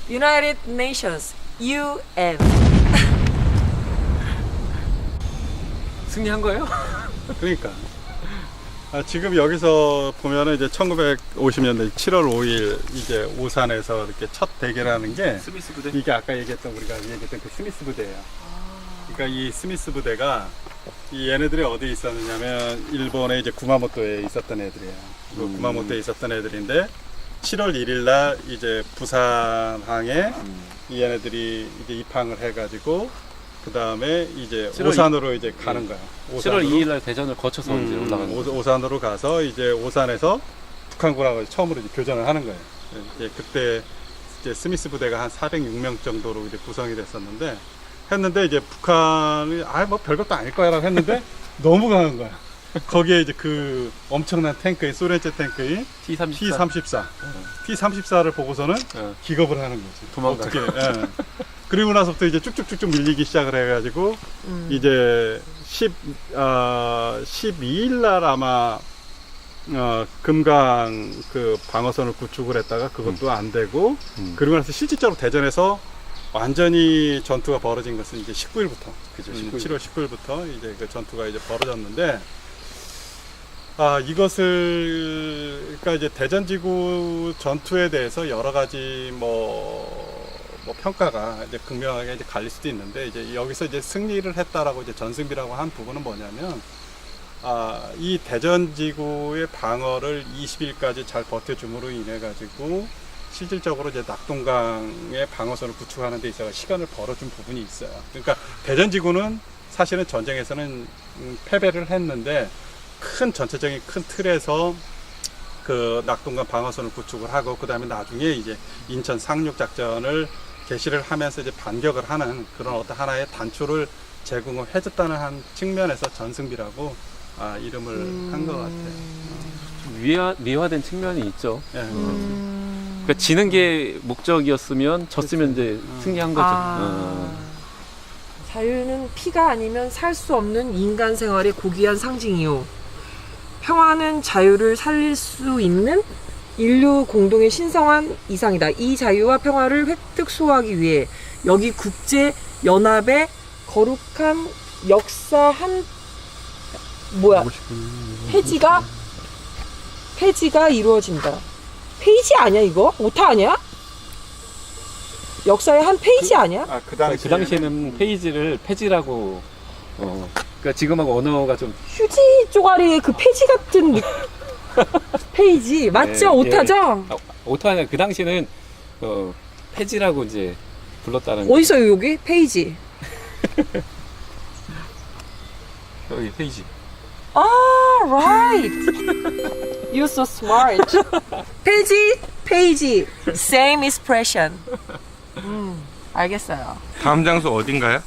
United Nations, UN. 승리한 거예요? 그러니까. 지금 여기서 보면은 이제 1950년대 7월 5일 이제 오산에서 이렇게 첫 대결하는 게 스미스 부대? 이게 아까 우리가 얘기했던 그 스미스 부대예요. 그러니까 이 스미스 부대가 이 얘네들이 어디에 있었느냐면 일본의 이제 구마모토에 있었던 애들이에요. 그 구마모토에 있었던 애들인데 7월 1일 날 이제 부산항에 이 얘네들이 이제 입항을 해가지고 그 다음에 이제 7월 오산으로 이제 가는 거야. 7월 2일 날 대전을 거쳐서 이제 올라가는 거예요. 오산으로 가서 이제 오산에서 북한군하고 처음으로 이제 교전을 하는 거예요. 이제 그때 이제 스미스 부대가 한 406명 정도로 이제 구성이 됐었는데 했는데 이제 북한이 뭐 별것도 아닐 거야라고 했는데 너무 강한 거야. 거기에 이제 그 엄청난 탱크인 소련제 탱크인 T-34. T-34를 보고서는 기겁을 하는 거지. 도망가게. 예. 그리고 나서부터 이제 쭉쭉쭉쭉 밀리기 시작을 해가지고 이제 12일 날 아마 금강 그 방어선을 구축을 했다가 그것도 안 되고 그리고 나서 실질적으로 대전에서 완전히 전투가 벌어진 것은 이제 19일부터 그죠? 7월 19일부터 이제 그 전투가 이제 벌어졌는데 이것을 그러니까 이제 대전지구 전투에 대해서 여러 가지 뭐 평가가 이제 극명하게 이제 갈릴 수도 있는데 이제 여기서 이제 승리를 했다라고 이제 전승비라고 한 부분은 뭐냐면 이 대전지구의 방어를 20일까지 잘 버텨줌으로 인해 가지고 실질적으로 이제 낙동강의 방어선을 구축하는 데 있어서 시간을 벌어준 부분이 있어요. 그러니까 대전지구는 사실은 전쟁에서는 패배를 했는데 큰 전체적인 큰 틀에서 그 낙동강 방어선을 구축을 하고 그 다음에 나중에 이제 인천 상륙 작전을 개시를 하면서 이제 반격을 하는 그런 어떤 하나의 단초를 제공을 해줬다는 한 측면에서 전승비라고 이름을 한 것 같아요. 좀 미화된 측면이 있죠. 예. 그러니까 지는 게 목적이었으면 졌으면 이제 승리한 거죠. 자유는 피가 아니면 살 수 없는 인간 생활의 고귀한 상징이요. 평화는 자유를 살릴 수 있는 인류 공동의 신성한 이상이다. 이 자유와 평화를 획득 수호하기 위해 여기 국제 연합의 거룩한 역사 폐지가 이루어진다. 페이지 아니야 이거? 오타 아니야? 역사의 한 페이지 아니야? 그 당시에는 페이지를 폐지라고 그러니까 지금하고 언어가 좀 휴지 쪼가리의 그 페이지 같은 페이지 맞죠? 오타죠? 오타 아니라 그 당시에는 폐지라고 이제 불렀다는 어디서요 여기? 페이지. 여기 페이지. Right. You're so smart. 페이지. Same expression. 알겠어요. 다음 장소 어딘가요?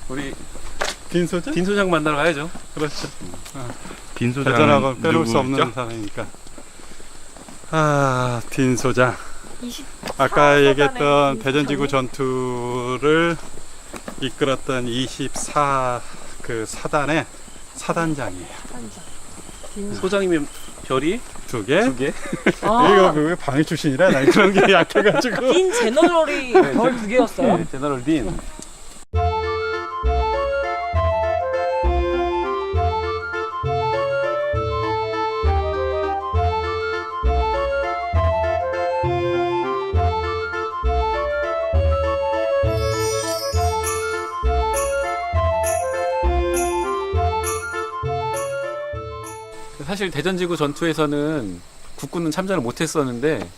우리 딘소장? 딘 소장 만나러 가야죠. 그렇죠. 딘 대전하고 소장은 빼놓을 수 없는 누구죠? 사람이니까. 딘 소장. 아까 얘기했던 대전지구 전투를 이끌었던 24 그 사단의 사단장이에요. 소장이면 별이 두 개. 아, 이거 그 방위 출신이라 난 그런 게 약해가지고. 딘 제너럴이 별 두 개였어요? 네, 제너럴 딘. 사실 대전지구 전투에서는 국군은 참전을 못했었는데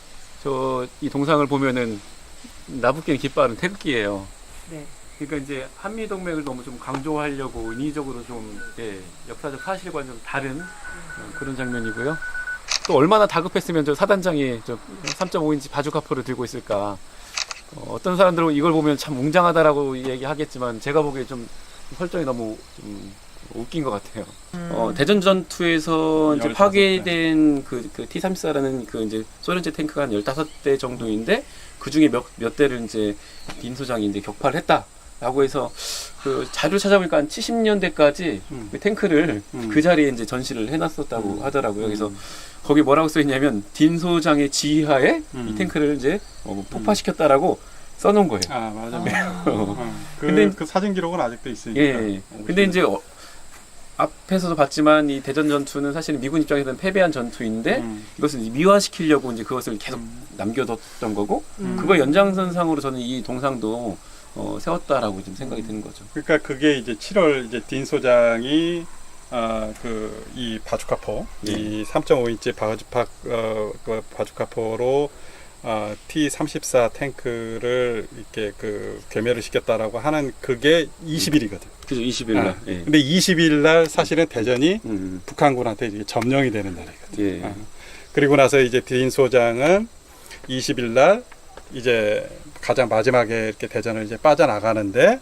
이 동상을 보면은 나부끼는 깃발은 태극기예요. 네. 그러니까 이제 한미 동맹을 너무 좀 강조하려고 인위적으로 좀 역사적 사실과 좀 다른 그런 장면이고요. 또 얼마나 다급했으면 저 사단장이 저 3.5인치 바주카포를 들고 있을까. 어떤 사람들은 이걸 보면 참 웅장하다라고 얘기하겠지만 제가 보기에 좀 설정이 너무 좀 웃긴 것 같아요. 대전 전투에서 이제 15대. 파괴된 그 T-34라는 그 이제 소련제 탱크가 한 15대 정도인데 그 중에 몇 대를 이제 딘 소장이 이제 격파를 했다. 라고 해서 그 자료를 찾아보니까 한 70년대까지 그 탱크를 그 자리에 이제 전시를 해놨었다고 하더라고요. 그래서 거기 뭐라고 써있냐면 딘 소장의 지휘하에 이 탱크를 이제 폭파시켰다라고 써놓은 거예요. 아 맞아. 근데 그 사진 기록은 아직도 있으니까. 예. 근데 이제 앞에서도 봤지만 이 대전 전투는 사실은 미군 입장에서는 패배한 전투인데 이것을 이제 미화시키려고 이제 그것을 계속 남겨뒀던 거고 그거 연장선상으로 저는 이 동상도 세웠다라고 좀 생각이 드는 거죠. 그러니까 그게 이제 7월 이제 딘 소장이 그 이 바주카포 이 3.5인치 그 바주카포로 T-34 탱크를 이렇게 그 괴멸을 시켰다라고 하는 그게 20일이거든. 그죠, 20일 날. 예. 근데 20일 날 사실은 대전이 북한군한테 이제 점령이 되는 날이거든. 예. 그리고 나서 이제 딘 소장은 20일 날 이제 가장 마지막에 이렇게 대전을 이제 빠져나가는데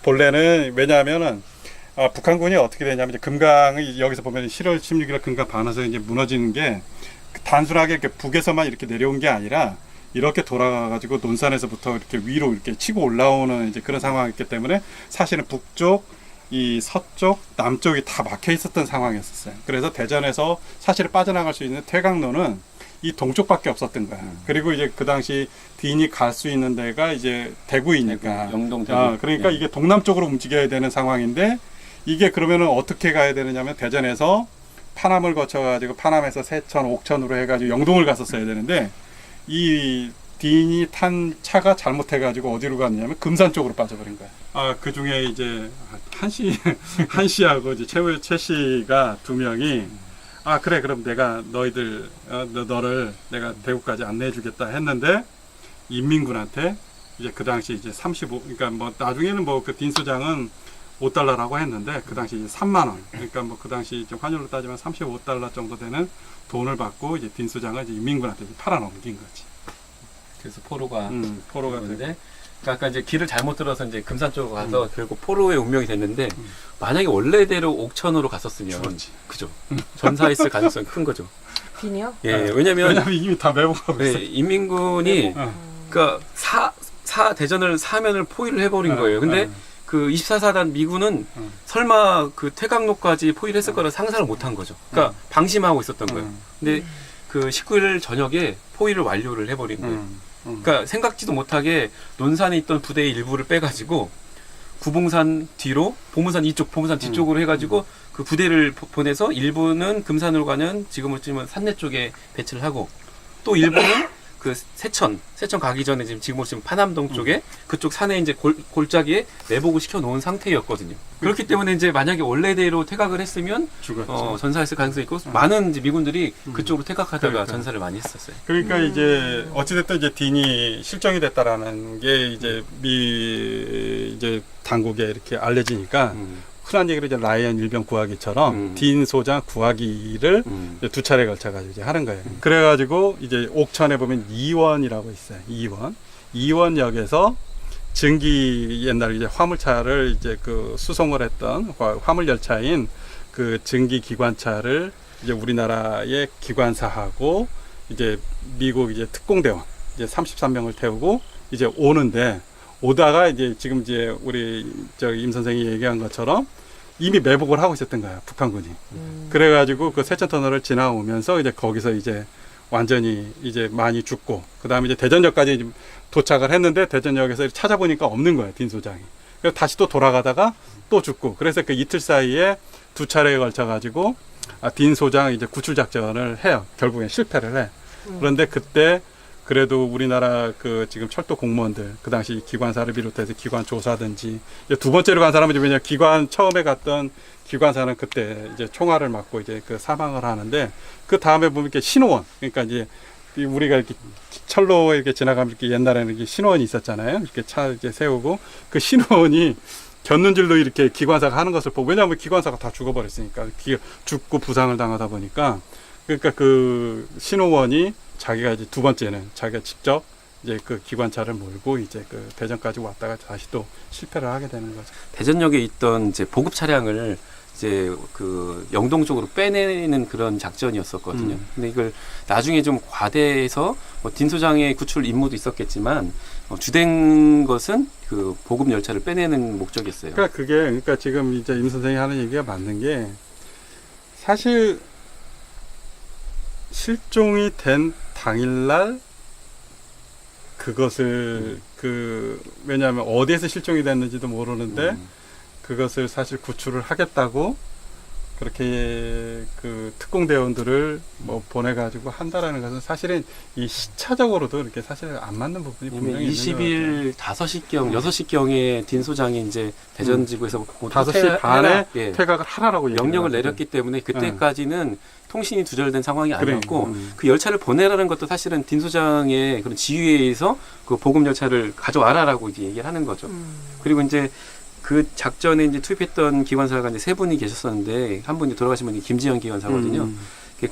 본래는 왜냐하면은 북한군이 어떻게 되냐면 이제 금강이 여기서 보면 7월 16일 금강 반에서 이제 무너지는 게 단순하게 이렇게 북에서만 이렇게 내려온 게 아니라 이렇게 돌아가가지고 논산에서부터 이렇게 위로 이렇게 치고 올라오는 이제 그런 상황이었기 때문에 사실은 북쪽, 이 서쪽, 남쪽이 다 막혀 있었던 상황이었어요. 그래서 대전에서 사실 빠져나갈 수 있는 퇴강로는 이 동쪽밖에 없었던 거야. 그리고 이제 그 당시 딘이 갈 수 있는 데가 이제 대구이니까. 영동 대구. 그러니까 이게 동남쪽으로 움직여야 되는 상황인데 이게 그러면은 어떻게 가야 되느냐면 대전에서 파남을 거쳐가지고 파남에서 세천, 옥천으로 해가지고 영동을 갔었어야 되는데 이 딘이 탄 차가 잘못해가지고 어디로 갔냐면 금산 쪽으로 빠져버린 거야. 그 중에 이제 한 씨하고 이제 최 씨가 두 명이 그래 그럼 내가 너희들 너를 내가 대구까지 안내해주겠다 했는데 인민군한테 이제 그 당시 이제 35 그러니까 뭐 나중에는 뭐 그 딘 소장은 $5라고 했는데 그 당시 이제 3만 원 그러니까 뭐 그 당시 좀 환율로 따지면 $35 정도 되는 돈을 받고 이제 딘 소장은 이제 인민군한테 팔아 넘긴 거지. 그래서 포로가 포로가 됐는데 아까 이제 길을 잘못 들어서 이제 금산 쪽으로 가서 결국 포로의 운명이 됐는데 만약에 원래대로 옥천으로 갔었으면 그죠 전사했을 가능성이 큰 거죠. 딘이요? 예, 왜냐면 이미 다 매복하고 있어. 인민군이 그러니까 대전을 사면을 포위를 해버린 거예요. 근데 그 24사단 미군은 설마 그 퇴강로까지 포위를 했을 거라 상상을 못한 거죠. 그러니까 방심하고 있었던 거예요. 근데 그 19일 저녁에 포위를 완료를 해버린 거예요. 그러니까 생각지도 못하게 논산에 있던 부대의 일부를 빼가지고 구봉산 뒤로 보문산 뒤쪽으로 해가지고 그 부대를 보내서 일부는 금산으로 가는 지금은 산내 쪽에 배치를 하고 또 일부는 그 세천 가기 전에 지금 파남동 쪽에 그쪽 산에 이제 골짜기에 내복을 시켜 놓은 상태였거든요. 그렇기 때문에 이제 만약에 원래대로 퇴각을 했으면 전사했을 가능성이 있고 많은 이제 미군들이 그쪽으로 퇴각하다가 전사를 많이 했었어요. 그러니까 이제 어찌됐든 이제 딘이 실종이 됐다라는 게 이제 이제 당국에 이렇게 알려지니까 흔한 얘기로 이제 라이언 일병 구하기처럼 딘 소장 구하기를 두 차례 걸쳐가지고 이제 하는 거예요. 그래가지고 이제 옥천에 보면 이원이라고 있어요. 이원역에서 증기 옛날 이제 화물차를 이제 그 수송을 했던 화물 열차인 그 증기 기관차를 이제 우리나라의 기관사하고 이제 미국 이제 특공대원 이제 33명을 태우고 이제 오다가 이제 지금 이제 우리 임 선생이 얘기한 것처럼 이미 매복을 하고 있었던 거야 북한군이. 그래가지고 그 세천터널을 지나오면서 이제 거기서 이제 완전히 이제 많이 죽고 그 다음에 이제 대전역까지 도착을 했는데 대전역에서 찾아보니까 없는 거야 딘 소장이. 그래서 다시 또 돌아가다가 또 죽고 그래서 그 이틀 사이에 두 차례에 걸쳐가지고 딘 소장 이제 구출 작전을 해요. 결국엔 실패를 해. 그런데 그때 그래도 우리나라 그 지금 철도 공무원들 그 당시 기관사를 비롯해서 기관 조사든지 두 번째로 간 사람은 왜냐 기관 처음에 갔던 기관사는 그때 이제 총알을 맞고 이제 그 사망을 하는데 그 다음에 보면 이렇게 신호원 그러니까 이제 우리가 이렇게 철로에 이렇게 지나가면 이렇게 옛날에는 이렇게 신호원이 있었잖아요. 이렇게 차 이제 세우고 그 신호원이 곁눈질로 이렇게 기관사가 하는 것을 보고 왜냐하면 기관사가 다 죽어버렸으니까 죽고 부상을 당하다 보니까 그러니까 그 신호원이 자기가 이제 두 번째는 자기가 직접 이제 그 기관차를 몰고 이제 그 대전까지 왔다가 다시 또 실패를 하게 되는 거죠. 대전역에 있던 이제 보급 차량을 이제 그 영동 쪽으로 빼내는 그런 작전이었었거든요. 근데 이걸 나중에 좀 과대해서 딘 소장의 구출 임무도 있었겠지만 주된 것은 그 보급 열차를 빼내는 목적이었어요. 그러니까 지금 이제 임 선생이 하는 얘기가 맞는 게 사실 실종이 된 당일날 그것을 왜냐하면 어디에서 실종이 됐는지도 모르는데 그것을 사실 구출을 하겠다고 그렇게 그 특공대원들을 뭐 보내가지고 한다라는 것은 사실은 이 시차적으로도 이렇게 사실 안 맞는 부분이 분명히 20일 5시경, 6시경에 딘 소장이 이제 대전지구에서 5시 반에 예, 퇴각을 하라고 명령을 얘기를 내렸기 때문에 그때까지는 통신이 두절된 상황이 그래. 아니었고 그 열차를 보내라는 것도 사실은 딘 소장의 그런 지휘에 의해서 그 보급 열차를 가져와라라고 이제 얘기를 하는 거죠. 그리고 이제 그 작전에 이제 투입했던 기관사가 이제 3분이 계셨었는데 한 분이 돌아가신 분이 김지현 기관사거든요.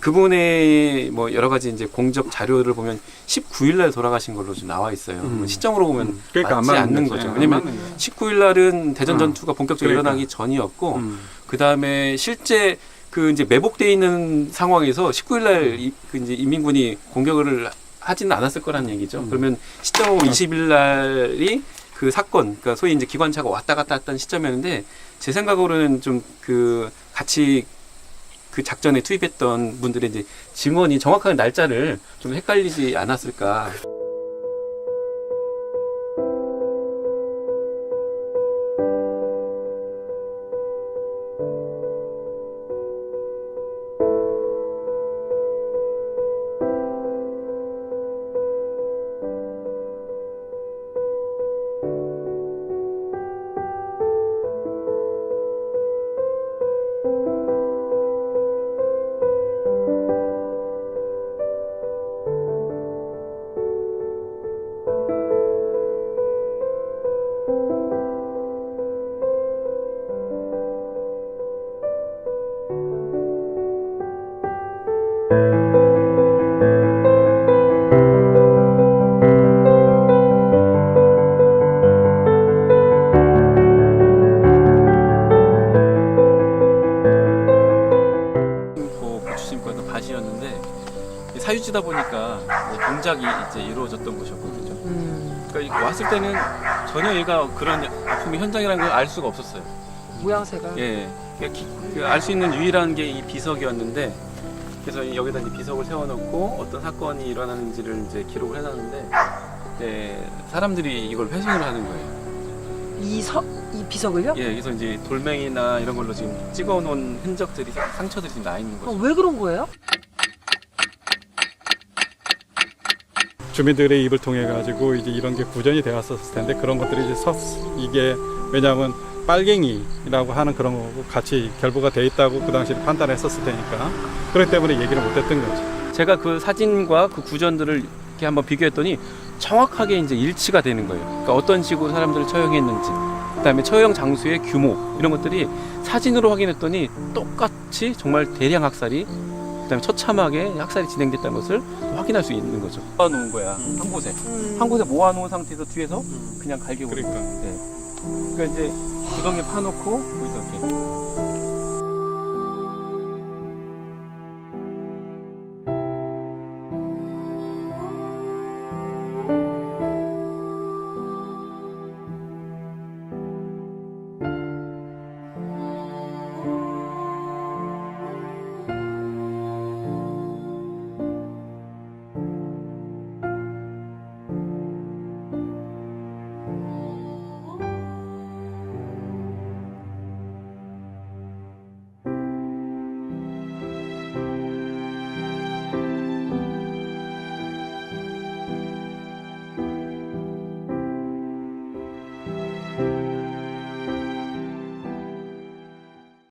그분의 뭐 여러 가지 이제 공적 자료를 보면 19일 날 돌아가신 걸로 좀 나와 있어요. 시점으로 보면 그러니까 맞지 안 맞는 않는 거지. 거죠. 안 왜냐면 맞는 거야. 19일 날은 대전 전투가 본격적으로 그러니까. 일어나기 전이었고 그 다음에 실제 그 이제 매복돼 있는 상황에서 19일 날 그 이제 인민군이 공격을 하지는 않았을 거라는 얘기죠. 그러면 시점으로 20일 날이 그 사건, 그러니까 소위 이제 기관차가 왔다 갔다 했던 시점이었는데 제 생각으로는 좀 그 같이 그 작전에 투입했던 분들의 이제 증언이 정확한 날짜를 좀 헷갈리지 않았을까. 보추심과도 밭이었는데 사유지다 보니까 동작이 이제 이루어졌던 곳이었거든요. 그러니까 왔을 때는 전혀 얘가 그런 아픔의 현장이라는 걸 알 수가 없었어요. 모양새가. 예, 알 수 있는 유일한 게 이 비석이었는데, 그래서 여기다 이제 비석을 세워놓고 어떤 사건이 일어나는지를 이제 기록을 해놨는데, 사람들이 이걸 훼손을 하는 거예요. 이 비석을요? 예, 그래서 이제 돌멩이나 이런 걸로 지금 찍어놓은 흔적들이, 상처들이 지금 나 있는 거죠. 왜 그런 거예요? 주민들의 입을 통해 가지고 이제 이런 게 구전이 되었었을 텐데 그런 것들이 이제 이게 왜냐하면 빨갱이라고 하는 그런 거고 같이 결부가 돼 있다고 그 당시에 판단했었을 테니까 그렇기 때문에 얘기를 못했던 거죠. 제가 그 사진과 그 구전들을 이렇게 한번 비교했더니 정확하게 이제 일치가 되는 거예요. 그러니까 어떤 식으로 사람들을 처형했는지, 그다음에 처형 장소의 규모 이런 것들이 사진으로 확인했더니 똑같이 정말 대량 학살이, 그다음에 처참하게 학살이 진행됐다는 것을 확인할 수 있는 거죠. 모아놓은 거야 한 곳에, 한 곳에 모아놓은 상태에서 뒤에서 그냥 갈겨. 그러니까. 그러니까 이제 구덩이 파놓고 거기서 이렇게